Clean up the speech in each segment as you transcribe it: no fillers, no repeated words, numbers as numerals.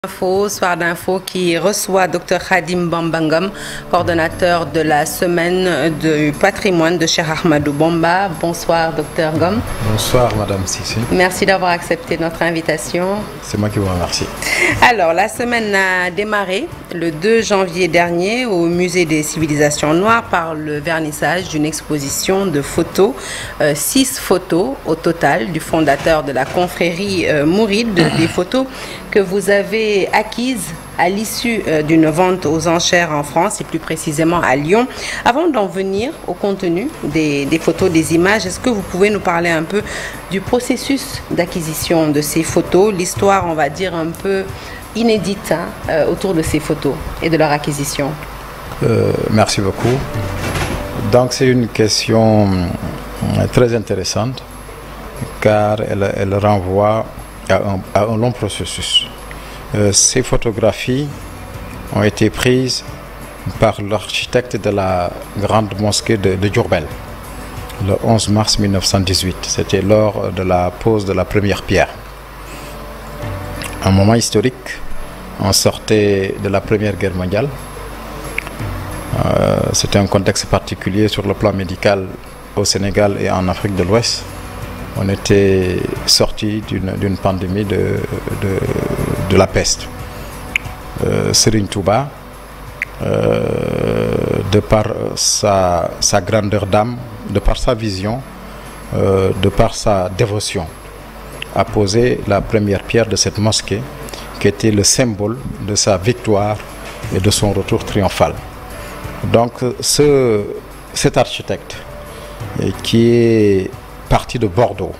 Soir d'info qui reçoit Dr Khadim Bamba Ngom, coordonnateur de la semaine du patrimoine de Cheikh Ahmadou Bamba. Bonsoir Dr Ngom. Bonsoir Madame Sissi. Merci d'avoir accepté notre invitation. C'est moi qui vous remercie. Alors la semaine a démarré le 2 janvier dernier au Musée des Civilisations Noires par le vernissage d'une exposition de photos, 6 photos au total du fondateur de la confrérie mouride, des photos que vous avez acquises à l'issue d'une vente aux enchères en France et plus précisément à Lyon. Avant d'en venir au contenu des photos, des images, est-ce que vous pouvez nous parler un peu du processus d'acquisition de ces photos, l'histoire, on va dire, un peu inédite autour de ces photos et de leur acquisition? Merci beaucoup. Donc c'est une question très intéressante car elle renvoie à un long processus. Ces photographies ont été prises par l'architecte de la grande mosquée de Diourbel le 11 mars 1918. C'était lors de la pose de la première pierre. Un moment historique, on sortait de la Première Guerre mondiale. C'était un contexte particulier sur le plan médical au Sénégal et en Afrique de l'Ouest. On était sorti d'une pandémie de la peste. Serigne Touba, de par sa grandeur d'âme, de par sa vision, de par sa dévotion, a posé la première pierre de cette mosquée qui était le symbole de sa victoire et de son retour triomphal. Donc cet architecte qui est parti de Bordeaux,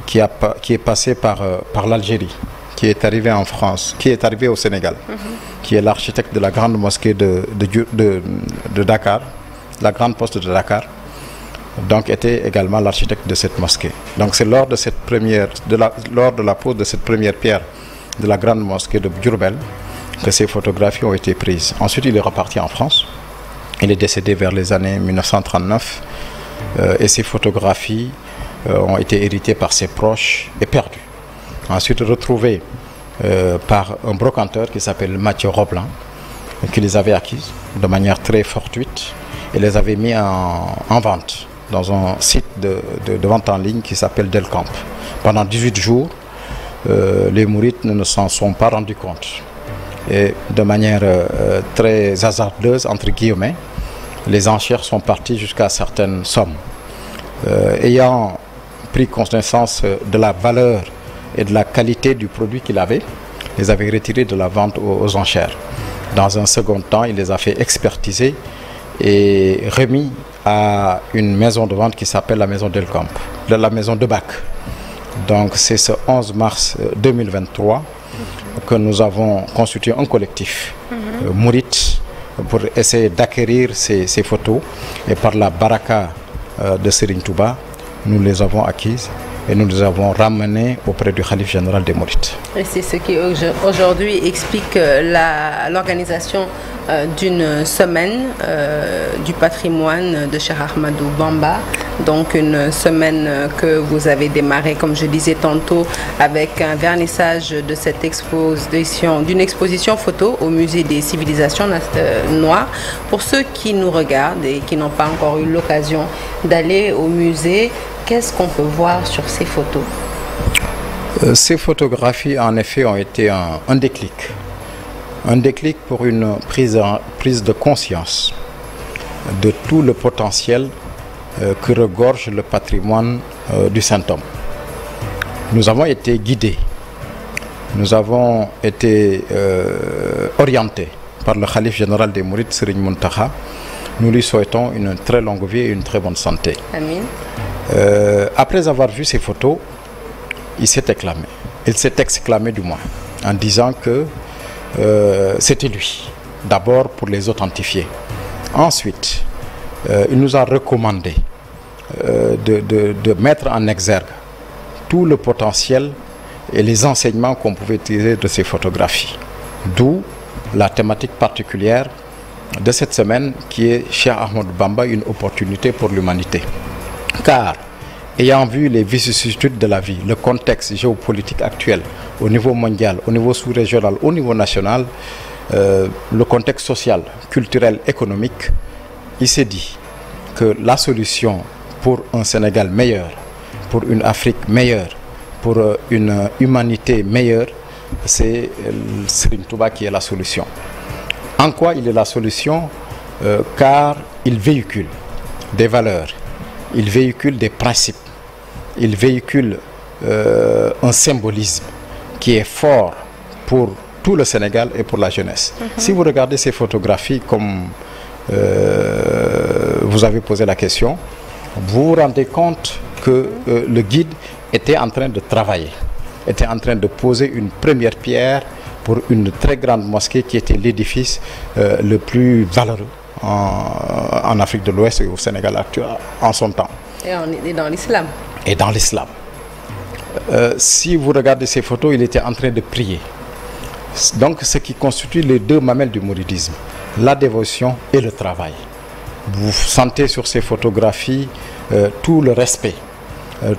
qui est passé par l'Algérie, qui est arrivé en France, qui est arrivé au Sénégal, qui est l'architecte de la grande mosquée de Dakar, la grande poste de Dakar, donc était également l'architecte de cette mosquée. Donc c'est lors de la pose de cette première pierre de la grande mosquée de Diourbel que ces photographies ont été prises. Ensuite il est reparti en France, il est décédé vers les années 1939. Et ces photographies ont été héritées par ses proches et perdues. Ensuite retrouvées par un brocanteur qui s'appelle Mathieu Roblin, qui les avait acquises de manière très fortuite et les avait mis en vente dans un site de vente en ligne qui s'appelle Delcamp. Pendant 18 jours, les mourites ne s'en sont pas rendus compte. Et de manière très hasardeuse, entre guillemets, les enchères sont parties jusqu'à certaines sommes. Ayant pris connaissance de la valeur et de la qualité du produit qu'il avait, les avait retirés de la vente aux enchères. Dans un second temps, il les a fait expertiser et remis à une maison de vente qui s'appelle la maison Delcamp, de la maison de Bac. Donc c'est ce 11 mars 2023 que nous avons constitué un collectif mourite pour essayer d'acquérir ces photos, et par la baraka de Serigne Touba, nous les avons acquises et nous les avons ramenées auprès du Khalife général des Mourides. Et c'est ce qui aujourd'hui explique l'organisation d'une semaine du patrimoine de Cheikh Ahmadou Bamba. Donc une semaine que vous avez démarré, comme je disais tantôt, avec un vernissage de cette exposition, d'une exposition photo au Musée des Civilisations Noires. Pour ceux qui nous regardent et qui n'ont pas encore eu l'occasion d'aller au musée, qu'est-ce qu'on peut voir sur ces photos? Ces photographies, en effet, ont été un déclic. Un déclic pour une prise de conscience de tout le potentiel que regorge le patrimoine du Saint-Homme. Nous avons été guidés, nous avons été orientés par le Khalife général des Mourides, Serigne Mountakha. Nous lui souhaitons une très longue vie et une très bonne santé. Amin. Après avoir vu ces photos, il s'est exclamé du moins, en disant que c'était lui, d'abord pour les authentifier. Ensuite, il nous a recommandé de mettre en exergue tout le potentiel et les enseignements qu'on pouvait tirer de ces photographies. D'où la thématique particulière de cette semaine qui est Cheikh Ahmadou Bamba, une opportunité pour l'humanité. Car ayant vu les vicissitudes de la vie, le contexte géopolitique actuel au niveau mondial, au niveau sous-régional, au niveau national, le contexte social, culturel, économique, il s'est dit que la solution pour un Sénégal meilleur, pour une Afrique meilleure, pour une humanité meilleure, c'est Serigne Touba qui est la solution. En quoi il est la solution? Car il véhicule des valeurs, il véhicule des principes, il véhicule un symbolisme qui est fort pour tout le Sénégal et pour la jeunesse. Si vous regardez ces photographies, comme vous avez posé la question, vous vous rendez compte que le guide était en train de travailler, était en train de poser une première pierre pour une très grande mosquée qui était l'édifice le plus valeureux en Afrique de l'Ouest et au Sénégal actuel en son temps. Et dans l'islam. Et dans l'islam. Si vous regardez ces photos, il était en train de prier. Donc ce qui constitue les deux mamelles du mouridisme, la dévotion et le travail. Vous sentez sur ces photographies tout le respect,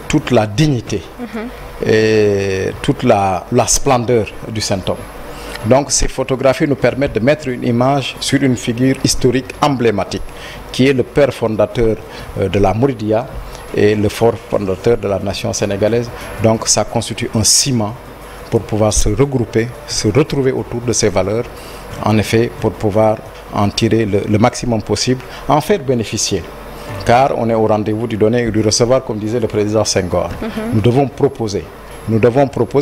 toute la dignité et toute la splendeur du saint homme. Donc ces photographies nous permettent de mettre une image sur une figure historique emblématique qui est le père fondateur de la Mouridia et le fort fondateur de la nation sénégalaise. Donc ça constitue un ciment pour pouvoir se regrouper, se retrouver autour de ces valeurs, en effet pour pouvoir en tirer le maximum possible, en faire bénéficier. Car on est au rendez-vous du donner et du recevoir, comme disait le président Senghor. Nous devons proposer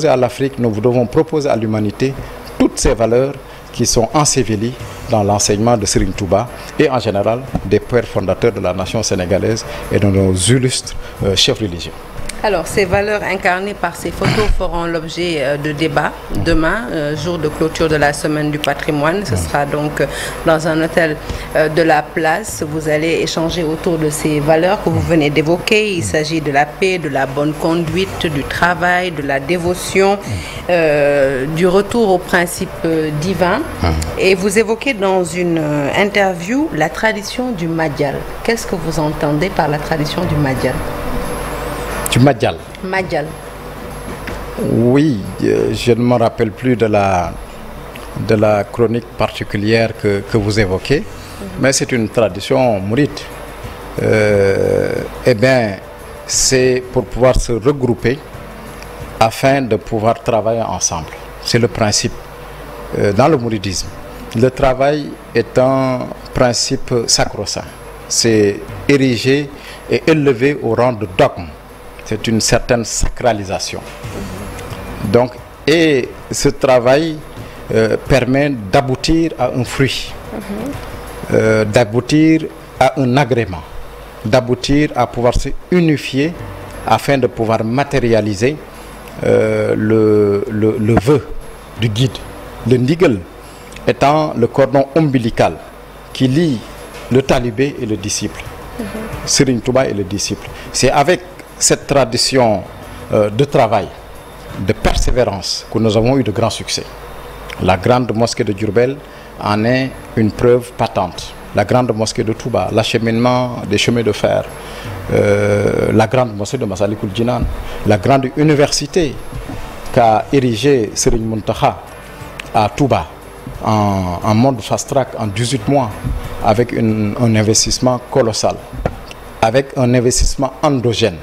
à l'Afrique, nous devons proposer à l'humanité toutes ces valeurs qui sont ensevelies dans l'enseignement de Serigne Touba et en général des pères fondateurs de la nation sénégalaise et de nos illustres chefs religieux. Alors, ces valeurs incarnées par ces photos feront l'objet de débats demain, jour de clôture de la semaine du patrimoine. Ce sera donc dans un hôtel de la place. Vous allez échanger autour de ces valeurs que vous venez d'évoquer. Il s'agit de la paix, de la bonne conduite, du travail, de la dévotion, du retour aux principes divins. Et vous évoquez dans une interview la tradition du Madial. Qu'est-ce que vous entendez par la tradition du Madial? Du Madial. Madial. Oui, je ne me rappelle plus de la chronique particulière que vous évoquez, mais c'est une tradition mouride. Eh bien, c'est pour pouvoir se regrouper afin de pouvoir travailler ensemble. C'est le principe dans le mouridisme. Le travail est un principe sacro-saint. C'est érigé et élevé au rang de dogme. C'est une certaine sacralisation. Donc, et ce travail permet d'aboutir à un fruit, d'aboutir à un agrément, d'aboutir à pouvoir se unifier afin de pouvoir matérialiser le vœu du guide. Le ndigal étant le cordon ombilical qui lie le talibé et le disciple, Serigne Touba et le disciple. C'est avec cette tradition de travail, de persévérance que nous avons eu de grands succès. La grande mosquée de Diourbel en est une preuve patente. La grande mosquée de Touba, l'acheminement des chemins de fer, la grande mosquée de Massalikul Jinan, la grande université qu'a érigée Serigne Mountakha à Touba en mode fast-track en 18 mois avec un investissement colossal, avec un investissement endogène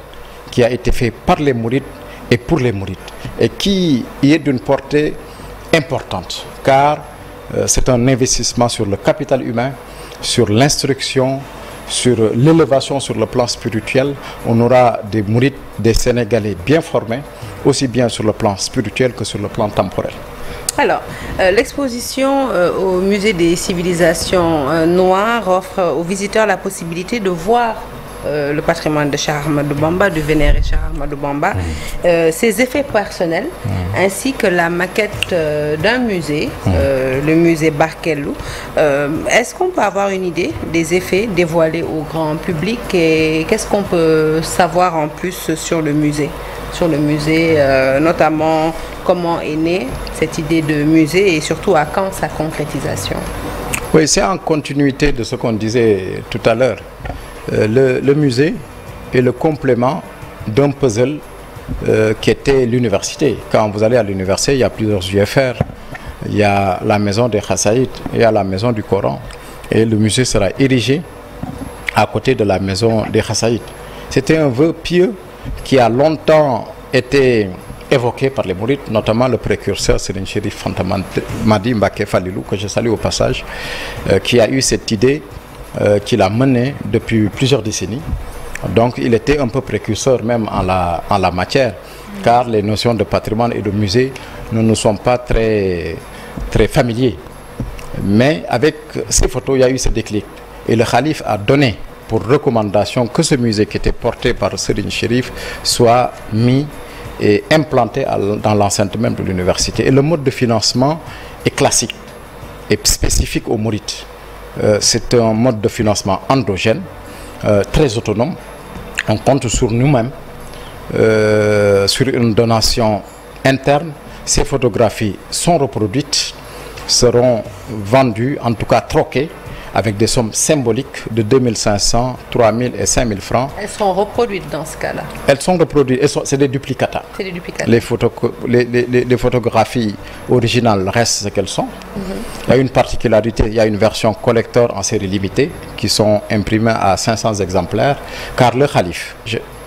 qui a été fait par les mourides et pour les mourides et qui est d'une portée importante car c'est un investissement sur le capital humain, sur l'instruction, sur l'élévation sur le plan spirituel. On aura des mourides, des Sénégalais bien formés, aussi bien sur le plan spirituel que sur le plan temporel. Alors, l'exposition au musée des civilisations noires offre aux visiteurs la possibilité de voir le patrimoine de Cheikh Ahmadou Bamba, du vénéré Cheikh Ahmadou Bamba, ses effets personnels, ainsi que la maquette d'un musée, le musée Barkelou. Est-ce qu'on peut avoir une idée des effets dévoilés au grand public et qu'est-ce qu'on peut savoir en plus sur le musée? Sur le musée, notamment comment est née cette idée de musée et surtout à quand sa concrétisation? Oui, c'est en continuité de ce qu'on disait tout à l'heure. Le musée est le complément d'un puzzle qui était l'université. Quand vous allez à l'université, il y a plusieurs UFR. Il y a la maison des Khassaïd, il y a la maison du Coran. Et le musée sera érigé à côté de la maison des Khassaïd. C'était un vœu pieux qui a longtemps été évoqué par les mourides, notamment le précurseur Serigne Chérif Fanta Madi Mbacké Falilou, que je salue au passage, qui a eu cette idée, qu'il a menée depuis plusieurs décennies. Donc il était un peu précurseur même en la matière, car les notions de patrimoine et de musée ne nous sont pas très familiers. Mais avec ces photos, il y a eu ce déclic. Et le Khalif a donné pour recommandation que ce musée qui était porté par Serigne Chérif soit mis et implanté dans l'enceinte même de l'université. Et le mode de financement est classique et spécifique aux mourides. C'est un mode de financement endogène, très autonome. On compte sur nous-mêmes, sur une donation interne. Ces photographies sont reproduites, seront vendues, en tout cas troquées, avec des sommes symboliques de 2500, 3000 et 5000 francs. Elles seront reproduites dans ce cas-là? Elles sont reproduites, c'est des duplicata. C'est des duplicata. Les photographies originales restent ce qu'elles sont. Il y a une particularité, il y a une version collector en série limitée qui sont imprimées à 500 exemplaires, car le Khalif,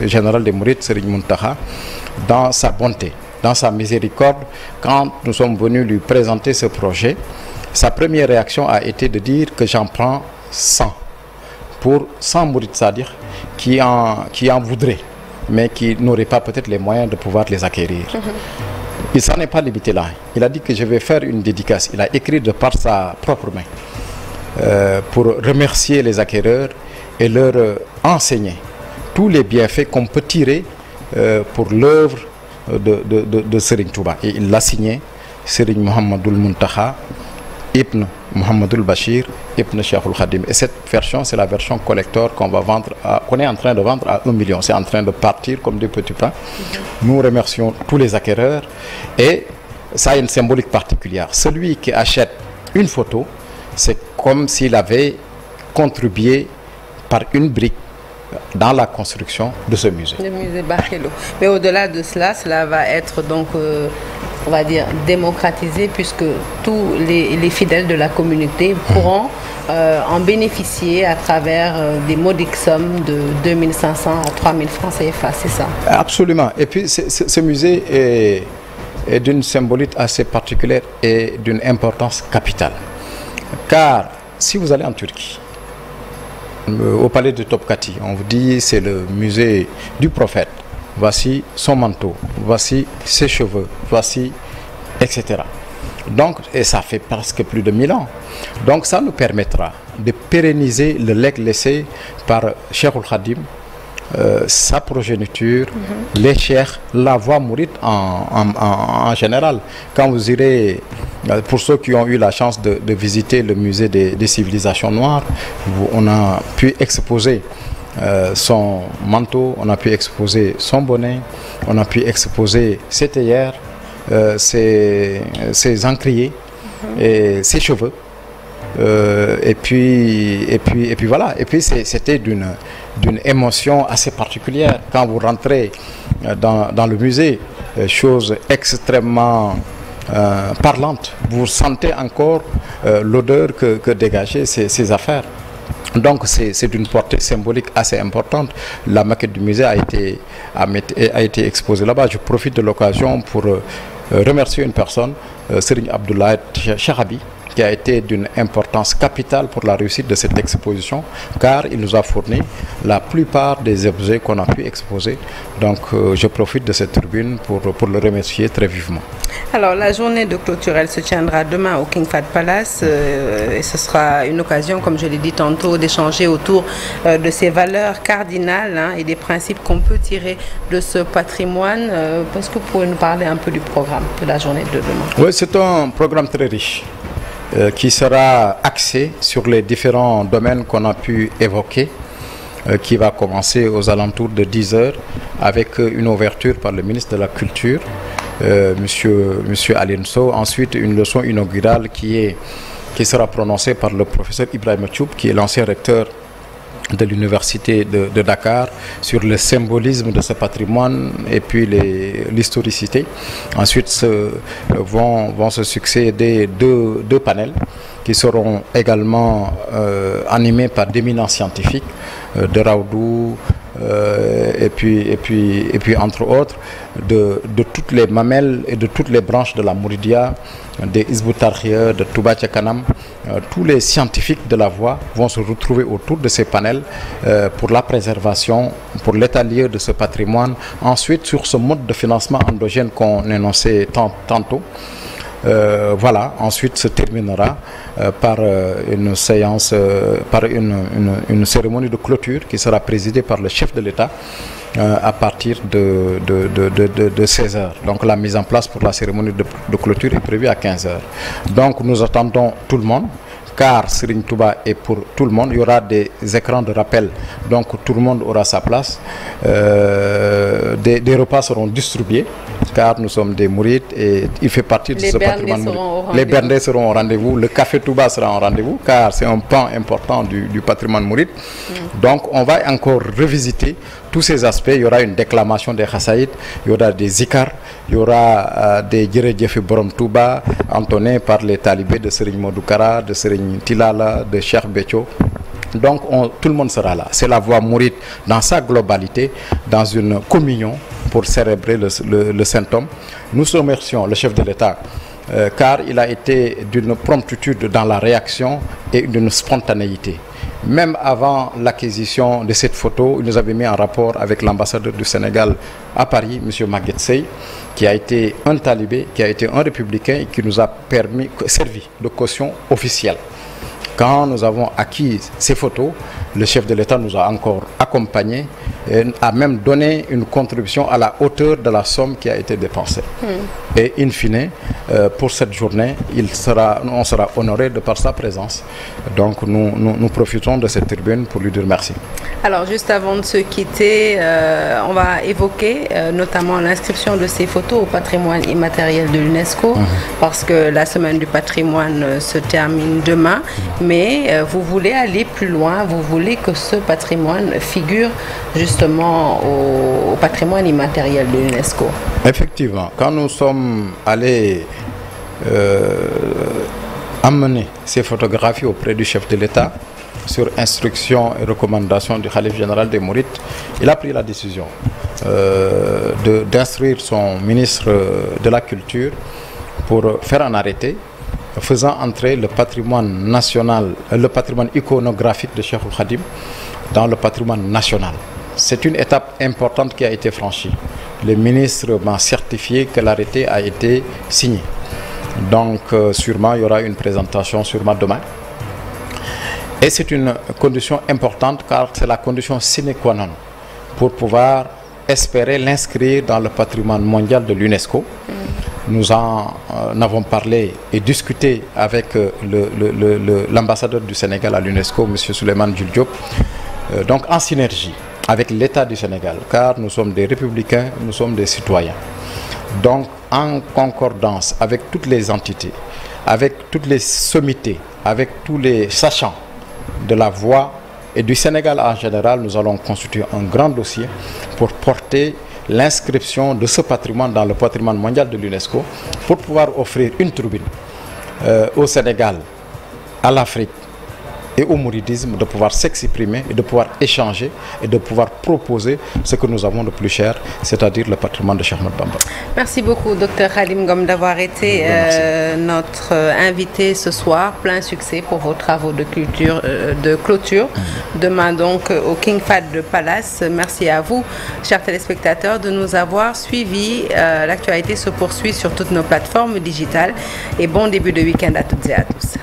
général des Mourides, Serigne Mountakha, dans sa bonté, dans sa miséricorde, quand nous sommes venus lui présenter ce projet, sa première réaction a été de dire que j'en prends 100 pour 100 mourides, c'est-à-dire qui en voudraient, mais qui n'auraient pas peut-être les moyens de pouvoir les acquérir. Il s'en est pas limité là. Il a dit que je vais faire une dédicace. Il a écrit de par sa propre main pour remercier les acquéreurs et leur enseigner tous les bienfaits qu'on peut tirer pour l'œuvre de Serigne Touba. Et il l'a signé, Serigne Mohamedoul Mountakha Ibn Mohamedul Bachir, Ibn Cheikhoul Khadim. Et cette version, c'est la version collector qu'on est en train de vendre à 1 million. C'est en train de partir comme des petits pains. Nous remercions tous les acquéreurs et ça a une symbolique particulière. Celui qui achète une photo, c'est comme s'il avait contribué par une brique dans la construction de ce musée. Le musée Bakhelo. Mais au-delà de cela, cela va être donc, on va dire, démocratisé puisque tous les fidèles de la communauté pourront en bénéficier à travers des modiques sommes de 2500 à 3000 francs CFA, c'est ça? Absolument. Et puis ce musée est d'une symbolique assez particulière et d'une importance capitale. Car si vous allez en Turquie, au palais de Topkati, on vous dit c'est le musée du prophète. Voici son manteau, voici ses cheveux, voici, etc. Donc, et ça fait presque plus de 1000 ans. Donc ça nous permettra de pérenniser le legs laissé par Cheikhoul Khadim, sa progéniture, les cheikhs, la voie mouride en général. Quand vous irez, pour ceux qui ont eu la chance de visiter le musée des civilisations noires, on a pu exposer son manteau, on a pu exposer son bonnet, on a pu exposer ses théières, ses encriers et ses cheveux. Et puis voilà. Et puis c'était d'une émotion assez particulière quand vous rentrez dans le musée, chose extrêmement parlante. Vous sentez encore l'odeur que dégageaient ces affaires. Donc c'est d'une portée symbolique assez importante. La maquette du musée a été exposée là-bas. Je profite de l'occasion pour remercier une personne, Serigne Abdoulaye Charabi, qui a été d'une importance capitale pour la réussite de cette exposition, car il nous a fourni la plupart des objets qu'on a pu exposer. Donc je profite de cette tribune pour le remercier très vivement. Alors la journée de clôture, elle se tiendra demain au King Fahd Palace et ce sera une occasion, comme je l'ai dit tantôt, d'échanger autour de ces valeurs cardinales et des principes qu'on peut tirer de ce patrimoine. Est-ce que vous pouvez nous parler un peu du programme de la journée de demain? Oui, c'est un programme très riche qui sera axé sur les différents domaines qu'on a pu évoquer, qui va commencer aux alentours de 10 heures avec une ouverture par le ministre de la Culture, monsieur Aline Sow. Ensuite, une leçon inaugurale qui sera prononcée par le professeur Ibrahima Thioub, qui est l'ancien recteur de l'université de Dakar sur le symbolisme de ce patrimoine et puis l'historicité. Ensuite vont se succéder deux panels qui seront également animés par d'éminents scientifiques de Raoudou et puis entre autres de toutes les mamelles et de toutes les branches de la Mouridia, des Hizb ut-Tarqiyyah, de Touba Ca Kanam. Tous les scientifiques de la voie vont se retrouver autour de ces panels pour la préservation, pour l'état lieu de ce patrimoine. Ensuite, sur ce mode de financement endogène qu'on énonçait tantôt, voilà, ensuite se terminera par une séance, par une cérémonie de clôture qui sera présidée par le chef de l'État à partir de 16h. Donc la mise en place pour la cérémonie de clôture est prévue à 15h. Donc nous attendons tout le monde, car Serigne Touba est pour tout le monde. Il y aura des écrans de rappel, donc tout le monde aura sa place. Des repas seront distribués, car nous sommes des mourides et il fait partie de ce patrimoine. Les bernés seront au rendez-vous, le café Touba sera en rendez-vous, car c'est un pan important du patrimoine mouride. Donc on va encore revisiter tous ces aspects. Il y aura une déclamation des Khassaïd, il y aura des zikar, il y aura des Djeredjefi Borom Touba entonnés par les talibés de Serigne Modou Kara, de Serigne Tilala, de Cheikh Béthio. Donc tout le monde sera là. C'est la voie mouride dans sa globalité, dans une communion pour célébrer le Saint-Homme. Nous remercions le chef de l'État car il a été d'une promptitude dans la réaction et d'une spontanéité. Même avant l'acquisition de cette photo, il nous avait mis en rapport avec l'ambassadeur du Sénégal à Paris, M. Maguette Sey, qui a été un talibé, qui a été un républicain et qui nous a servi de caution officielle. Quand nous avons acquis ces photos, le chef de l'État nous a encore accompagnés et a même donné une contribution à la hauteur de la somme qui a été dépensée. Et in fine, pour cette journée, on sera honoré de par sa présence. Donc nous profitons de cette tribune pour lui dire merci. Alors juste avant de se quitter, on va évoquer notamment l'inscription de ces photos au patrimoine immatériel de l'UNESCO, parce que la semaine du patrimoine se termine demain, mais vous voulez aller plus loin, vous voulez que ce patrimoine figure justement au patrimoine immatériel de l'UNESCO. Effectivement, quand nous sommes allés amener ces photographies auprès du chef de l'État, sur instruction et recommandation du Khalife général des Mourides, il a pris la décision d'instruire son ministre de la Culture pour faire un arrêté faisant entrer le patrimoine national, le patrimoine iconographique de Cheikh Khadim dans le patrimoine national. C'est une étape importante qui a été franchie. Le ministre m'a certifié que l'arrêté a été signé. Donc sûrement il y aura une présentation sûrement demain. Et c'est une condition importante car c'est la condition sine qua non pour pouvoir espérer l'inscrire dans le patrimoine mondial de l'UNESCO. Nous en avons parlé et discuté avec l'ambassadeur du Sénégal à l'UNESCO, M. Souleymane Jules Diop, donc en synergie avec l'État du Sénégal, car nous sommes des républicains, nous sommes des citoyens. Donc en concordance avec toutes les entités, avec toutes les sommités, avec tous les sachants de la voie et du Sénégal en général, nous allons constituer un grand dossier pour porter l'inscription de ce patrimoine dans le patrimoine mondial de l'UNESCO pour pouvoir offrir une tribune au Sénégal, à l'Afrique et au mouridisme de pouvoir s'exprimer et de pouvoir échanger et de pouvoir proposer ce que nous avons de plus cher, c'est-à-dire le patrimoine de Cheikh Ahmadou Bamba. Merci beaucoup, Dr Khadim Ngom, d'avoir été notre invité ce soir. Plein succès pour vos travaux de clôture. Demain donc au King Fahd de Palace. Merci à vous, chers téléspectateurs, de nous avoir suivis. L'actualité se poursuit sur toutes nos plateformes digitales et bon début de week-end à toutes et à tous.